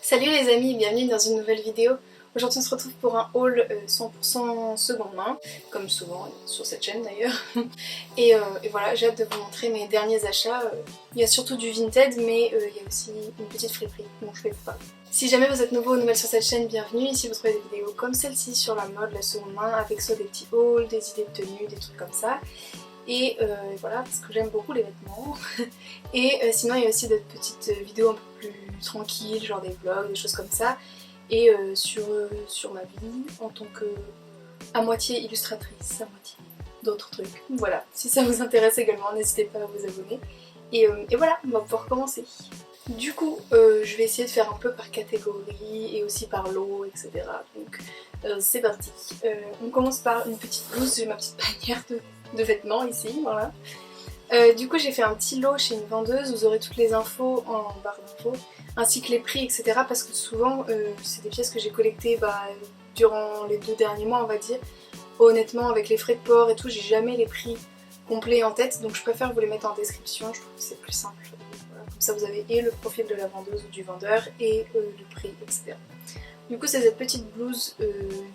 Salut les amis, bienvenue dans une nouvelle vidéo. Aujourd'hui on se retrouve pour un haul 100% seconde main, comme souvent sur cette chaîne d'ailleurs. Et voilà, j'ai hâte de vous montrer mes derniers achats. Il y a surtout du Vinted, mais il y a aussi une petite friperie dont je vais vous parler. Si jamais vous êtes nouveau ou nouvelle sur cette chaîne, bienvenue. Ici vous trouvez des vidéos comme celle-ci sur la mode, la seconde main, avec soit des petits hauls, des idées de tenue, des trucs comme ça. Et voilà, parce que j'aime beaucoup les vêtements. Et sinon il y a aussi des petites vidéos un peu plus tranquilles, genre des vlogs, des choses comme ça. Et sur ma vie en tant que à moitié illustratrice, à moitié d'autres trucs. Voilà, si ça vous intéresse également, n'hésitez pas à vous abonner. Et voilà, on va pouvoir commencer. Du coup, je vais essayer de faire un peu par catégorie et aussi par lot, etc. Donc c'est parti. On commence par une petite blouse, j'ai ma petite panière de vêtements ici, voilà. Du coup j'ai fait un petit lot chez une vendeuse, vous aurez toutes les infos en barre d'infos, ainsi que les prix, etc. Parce que souvent c'est des pièces que j'ai collectées durant les 2 derniers mois on va dire. Honnêtement avec les frais de port et tout, j'ai jamais les prix complets en tête, donc je préfère vous les mettre en description, je trouve que c'est plus simple. Voilà. Comme ça vous avez et le profil de la vendeuse ou du vendeur et le prix, etc. Du coup c'est cette petite blouse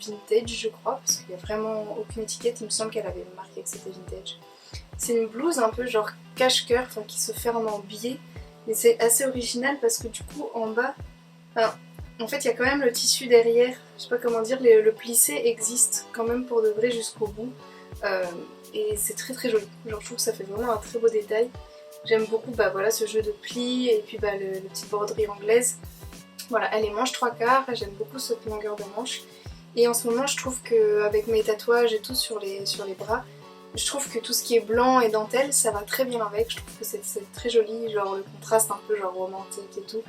vintage je crois, parce qu'il n'y a vraiment aucune étiquette, il me semble qu'elle avait marqué que c'était vintage. C'est une blouse un peu genre cache-cœur, enfin qui se ferme en biais, mais c'est assez original parce que du coup en bas, enfin, en fait il y a quand même le tissu derrière, je sais pas comment dire, le plissé existe quand même pour de vrai jusqu'au bout, et c'est très très joli, genre je trouve que ça fait vraiment un très beau détail. J'aime beaucoup voilà, ce jeu de plis et puis le petite broderie anglaise. Voilà, elle est manche 3/4, j'aime beaucoup cette longueur de manche. Et en ce moment je trouve qu'avec mes tatouages et tout sur les bras, je trouve que tout ce qui est blanc et dentelle ça va très bien avec, je trouve que c'est très joli, genre le contraste un peu genre romantique et tout,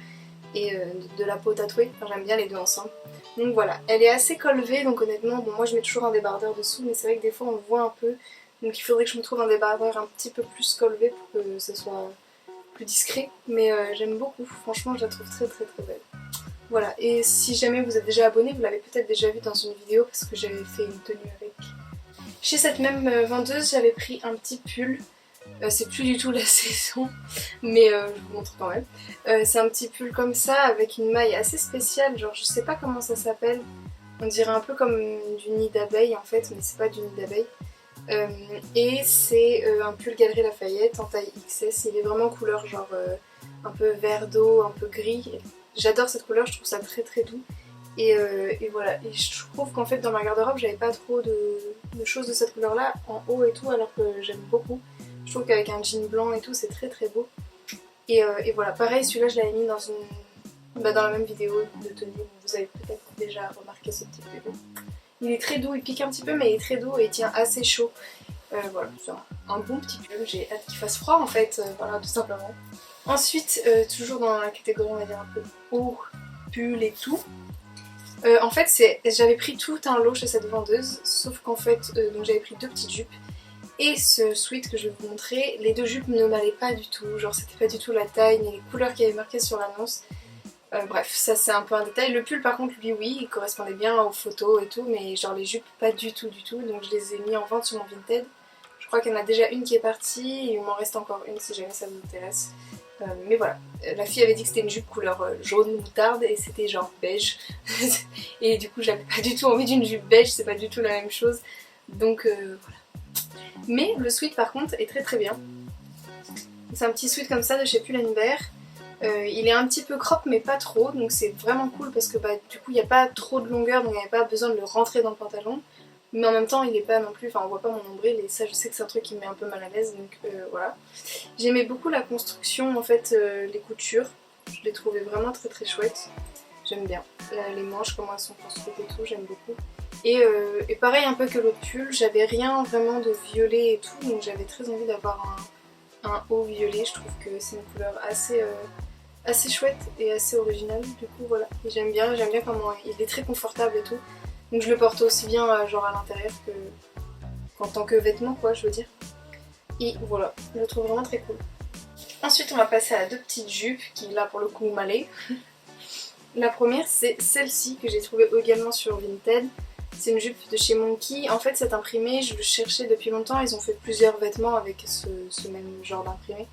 et de la peau tatouée, enfin, j'aime bien les deux ensemble. Donc voilà, elle est assez colvée, donc honnêtement, bon moi je mets toujours un débardeur dessous, mais c'est vrai que des fois on le voit un peu, donc il faudrait que je me trouve un débardeur un petit peu plus colvé pour que ce soit plus discret, mais j'aime beaucoup, franchement je la trouve très très très belle. Voilà, et si jamais vous êtes déjà abonné, vous l'avez peut-être déjà vu dans une vidéo parce que j'avais fait une tenue avec. Chez cette même vendeuse, j'avais pris un petit pull. C'est plus du tout la saison, mais je vous montre quand même. C'est un petit pull comme ça avec une maille assez spéciale, genre je sais pas comment ça s'appelle. On dirait un peu comme du nid d'abeille en fait, mais c'est pas du nid d'abeille. Et c'est un pull Galeries Lafayette en taille XS. Il est vraiment couleur genre un peu vert d'eau, un peu gris. J'adore cette couleur, je trouve ça très très doux. Et voilà, et je trouve qu'en fait dans ma garde-robe j'avais pas trop de choses de cette couleur là en haut et tout, alors que j'aime beaucoup. Je trouve qu'avec un jean blanc et tout c'est très très beau. Et voilà, pareil celui-là je l'avais mis dans la même vidéo de tenue, vous avez peut-être déjà remarqué ce petit pull. Il est très doux, il pique un petit peu mais il est très doux et il tient assez chaud. Voilà, c'est un bon petit pull, j'ai hâte qu'il fasse froid en fait, voilà tout simplement. Ensuite, toujours dans la catégorie on va dire un peu haut, pull et tout. En fait j'avais pris tout un lot chez cette vendeuse, sauf qu'en fait donc j'avais pris 2 petites jupes et ce sweat que je vais vous montrer, les 2 jupes ne m'allaient pas du tout, genre c'était pas du tout la taille ni les couleurs qui avaient marquées sur l'annonce. Bref, ça c'est un peu un détail. Le pull par contre lui oui, il correspondait bien aux photos et tout, mais genre les jupes pas du tout, donc je les ai mis en vente sur mon Vinted. Je crois qu'il y en a déjà une qui est partie, et il m'en reste encore une si jamais ça vous intéresse. Mais voilà, la fille avait dit que c'était une jupe couleur jaune moutarde et c'était genre beige. Et du coup j'avais pas du tout envie d'une jupe beige, c'est pas du tout la même chose. Donc voilà. Mais le sweat par contre est très très bien. C'est un petit sweat comme ça de chez Pull&Bear. Il est un petit peu crop mais pas trop, donc c'est vraiment cool parce que du coup il n'y a pas trop de longueur, donc il n'y a pas besoin de le rentrer dans le pantalon. Mais en même temps il est pas non plus, enfin on voit pas mon nombril et ça je sais que c'est un truc qui me met un peu mal à l'aise, donc voilà. J'aimais beaucoup la construction en fait, les coutures, je les trouvais vraiment très très chouettes, j'aime bien. Les manches comment elles sont construites et tout, j'aime beaucoup. Et pareil un peu que l'autre pull, j'avais rien vraiment de violet et tout, donc j'avais très envie d'avoir un haut violet, je trouve que c'est une couleur assez chouette et assez originale, du coup voilà. Et j'aime bien comment il est très confortable et tout. Donc je le porte aussi bien genre à l'intérieur qu'en tant que vêtement quoi, je veux dire. Et voilà, je le trouve vraiment très cool. Ensuite on va passer à 2 petites jupes qui là pour le coup m'allaient. La première c'est celle-ci que j'ai trouvée également sur Vinted. C'est une jupe de chez Monkey. En fait cet imprimé je le cherchais depuis longtemps, ils ont fait plusieurs vêtements avec ce même genre d'imprimé.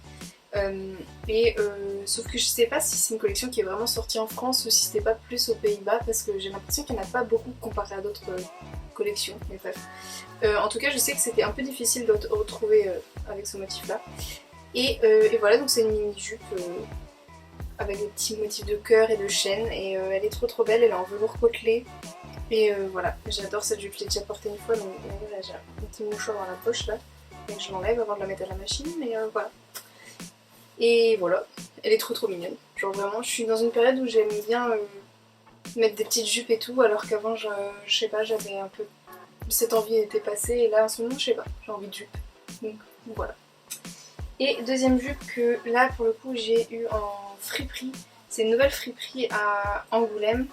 Sauf que je sais pas si c'est une collection qui est vraiment sortie en France ou si c'était pas plus aux Pays-Bas parce que j'ai l'impression qu'il n'y en a pas beaucoup comparé à d'autres collections, mais bref. En tout cas je sais que c'était un peu difficile de retrouver avec ce motif là. Et voilà, donc c'est une mini jupe avec des petits motifs de cœur et de chaîne et elle est trop belle, elle est en velours côtelé. Et voilà, j'adore cette jupe, je l'ai déjà portée une fois, donc là j'ai un petit mouchoir dans la poche là, donc je l'enlève avant de la mettre à la machine, mais voilà. Et voilà, elle est trop mignonne, genre vraiment, je suis dans une période où j'aime bien mettre des petites jupes et tout, alors qu'avant je sais pas, j'avais un peu, cette envie était passée, et là en ce moment je sais pas, j'ai envie de jupe, donc voilà. Et deuxième jupe que là pour le coup j'ai eu en friperie, c'est une nouvelle friperie à Angoulême.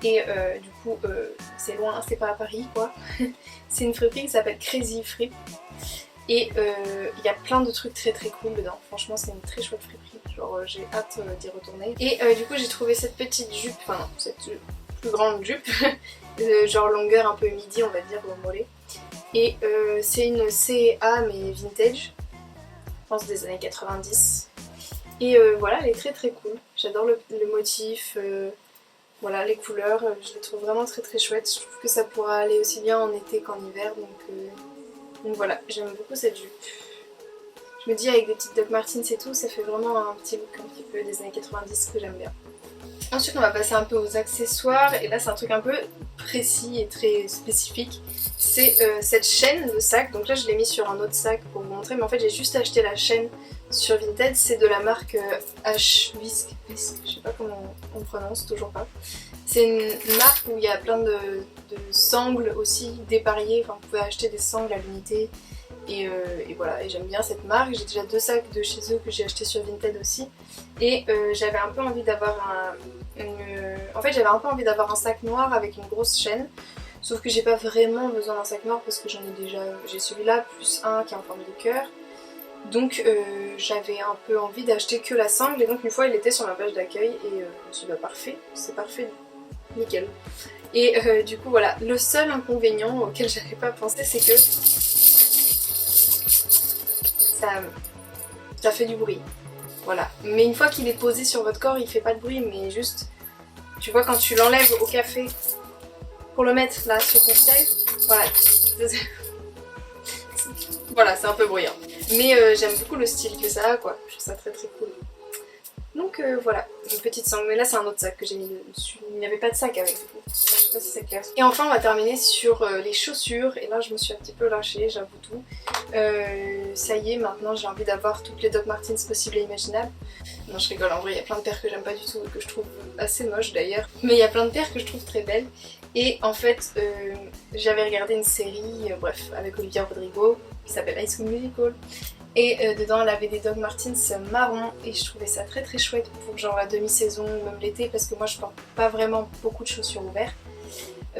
Et du coup c'est loin, c'est pas à Paris quoi. C'est une friperie qui s'appelle Crazy Frip. Et il y a plein de trucs très cool dedans. Franchement c'est une très chouette friperie. Genre j'ai hâte d'y retourner. Et du coup j'ai trouvé cette petite jupe, enfin non, cette plus grande jupe. Genre longueur un peu midi on va dire au mollet. Et c'est une C&A mais vintage. Je pense des années 90. Et voilà, elle est très cool. J'adore le motif. Voilà, les couleurs, je les trouve vraiment très chouettes. Je trouve que ça pourra aller aussi bien en été qu'en hiver, donc voilà, j'aime beaucoup cette jupe. Je me dis avec des petites Doc Martens et tout, ça fait vraiment un petit look un petit peu des années 90 que j'aime bien. Ensuite on va passer un peu aux accessoires, et là c'est un truc un peu précis et très spécifique. C'est cette chaîne de sac, donc là je l'ai mis sur un autre sac pour vous montrer, mais en fait j'ai juste acheté la chaîne sur Vinted, c'est de la marque H-Whisk, je sais pas comment on prononce, toujours pas. C'est une marque où il y a plein de sangles aussi dépareillées, enfin vous pouvez acheter des sangles à l'unité. Et voilà, et j'aime bien cette marque. J'ai déjà 2 sacs de chez eux que j'ai acheté sur Vinted aussi. Et j'avais un peu envie d'avoir en fait j'avais un peu envie d'avoir un sac noir avec une grosse chaîne. Sauf que j'ai pas vraiment besoin d'un sac noir parce que j'en ai déjà, j'ai celui-là plus un qui est en forme de cœur. Donc j'avais un peu envie d'acheter que la sangle, et donc une fois il était sur ma page d'accueil et je me suis dit bah parfait, c'est parfait, nickel. Et du coup voilà, le seul inconvénient auquel j'avais pas pensé c'est que ça fait du bruit. Voilà. Mais une fois qu'il est posé sur votre corps, il fait pas de bruit, mais juste, tu vois, quand tu l'enlèves au café pour le mettre là sur ton siège, voilà. Voilà, c'est un peu bruyant. Mais j'aime beaucoup le style que ça a, quoi. Je trouve ça très cool. Donc voilà, une petite sangle. Mais là, c'est un autre sac que j'ai mis dessus. Il n'y avait pas de sac avec, du coup. Je sais pas si c'est clair. Et enfin, on va terminer sur les chaussures. Et là, je me suis un petit peu lâchée, j'avoue tout. Ça y est, maintenant, j'ai envie d'avoir toutes les Doc Martens possibles et imaginables. Non, je rigole, en vrai, il y a plein de paires que j'aime pas du tout, que je trouve assez moches d'ailleurs. Mais il y a plein de paires que je trouve très belles. Et en fait, j'avais regardé une série, bref, avec Olivia Rodrigo, qui s'appelle High School Musical. Et dedans elle avait des Doc Martens marron et je trouvais ça très chouette pour genre la demi-saison ou même l'été, parce que moi je porte pas vraiment beaucoup de chaussures ouvertes,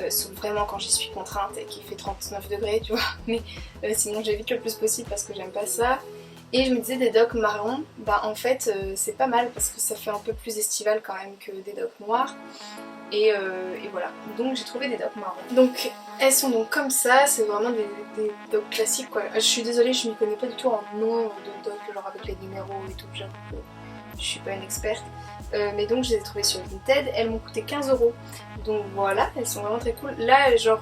sauf vraiment quand j'y suis contrainte et qu'il fait 39 degrés tu vois, mais sinon j'évite le plus possible parce que j'aime pas ça. Et je me disais des Docs marrons, bah en fait c'est pas mal parce que ça fait un peu plus estival quand même que des Docs noirs. Et voilà, donc j'ai trouvé des Docs marrons. Donc elles sont donc comme ça, c'est vraiment des Docs classiques quoi. Je suis désolée, je m'y connais pas du tout en nom de Docs, genre avec les numéros et tout, j'avoue que je suis pas une experte. Mais donc je les ai trouvées sur Vinted, elles m'ont coûté 15 €. Donc voilà, elles sont vraiment très cool. Là genre,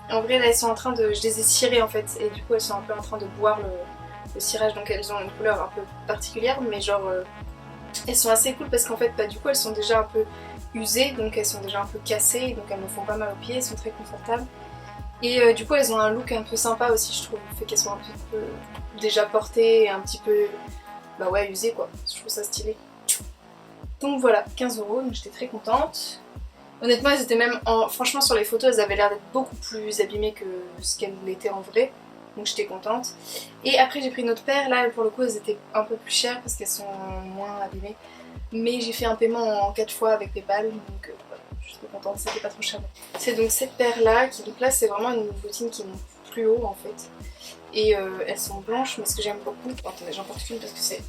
en vrai là elles sont en train de, je les ai cirées en fait, et du coup elles sont un peu en train de boire le cirage, donc elles ont une couleur un peu particulière, mais genre elles sont assez cool parce qu'en fait bah, du coup elles sont déjà un peu usées, donc elles sont déjà un peu cassées, donc elles me font pas mal aux pieds, elles sont très confortables. Et du coup elles ont un look un peu sympa aussi je trouve, le fait qu'elles sont un petit peu déjà portées et un petit peu bah ouais usées quoi, je trouve ça stylé. Donc voilà, 15 €, donc j'étais très contente. Honnêtement elles étaient même, franchement sur les photos elles avaient l'air d'être beaucoup plus abîmées que ce qu'elles l'étaient en vrai. Donc j'étais contente. Et après j'ai pris une autre paire, là pour le coup elles étaient un peu plus chères parce qu'elles sont moins abîmées. Mais j'ai fait un paiement en 4 fois avec Paypal, donc voilà, je suis trop contente, c'était pas trop cher. C'est donc cette paire là, qui donc là c'est vraiment une bottine qui monte plus haut en fait. Et elles sont blanches, mais ce que j'aime beaucoup, attendez j'en porte une parce que c'est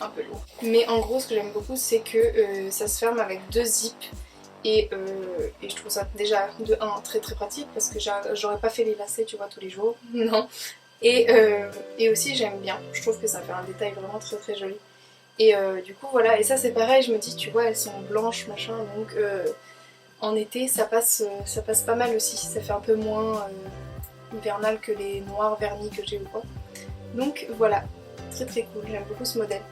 un peu lourd. Mais en gros ce que j'aime beaucoup c'est que ça se ferme avec 2 zips. Et je trouve ça déjà de 1 très très pratique parce que j'aurais pas fait les lacets tu vois tous les jours, non. Et aussi j'aime bien, je trouve que ça fait un détail vraiment très très joli. Et du coup voilà, et ça c'est pareil, je me dis tu vois elles sont blanches machin, donc en été ça passe pas mal aussi, ça fait un peu moins hivernal que les noirs vernis que j'ai ou quoi. Donc voilà, très très cool, j'aime beaucoup ce modèle.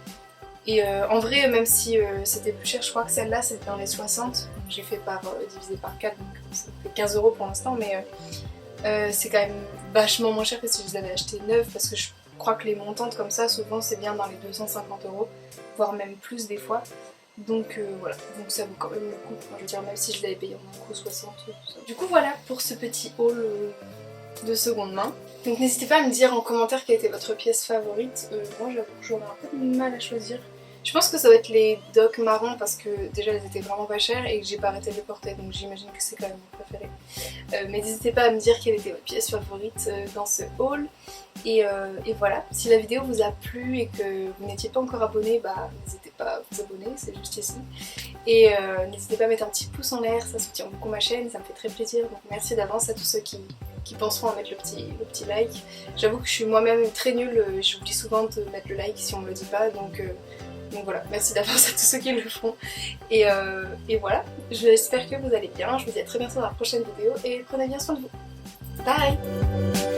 Et en vrai, même si c'était plus cher, je crois que celle-là c'était dans les 60. J'ai fait divisé par 4, donc ça fait 15 € pour l'instant, mais c'est quand même vachement moins cher que si je l'avais acheté neuve, parce que je crois que les montantes comme ça, souvent c'est bien dans les 250 €, voire même plus des fois. Donc voilà, donc ça vaut quand même le coup. Enfin, je veux dire, même si je l'avais payé en un coup 60, tout ça. Du coup voilà pour ce petit haul de seconde main. Donc n'hésitez pas à me dire en commentaire quelle était votre pièce favorite. Moi j'avoue que j'aurais un peu de mal à choisir. Je pense que ça va être les docks marrons parce que déjà elles étaient vraiment pas chères et que j'ai pas arrêté de les porter, donc j'imagine que c'est quand même mon préféré. Mais n'hésitez pas à me dire quelle était votre pièce favorite dans ce haul. Et voilà, si la vidéo vous a plu et que vous n'étiez pas encore abonné, bah n'hésitez pas à vous abonner, c'est juste ici. Et n'hésitez pas à mettre un petit pouce en l'air, ça soutient beaucoup ma chaîne, ça me fait très plaisir. Donc merci d'avance à tous ceux qui penseront à mettre le petit like. J'avoue que je suis moi-même très nulle, j'oublie souvent de mettre le like si on me le dit pas, donc voilà, merci d'avance à tous ceux qui le font. Et voilà, j'espère que vous allez bien, je vous dis à très bientôt dans la prochaine vidéo et prenez bien soin de vous. Bye!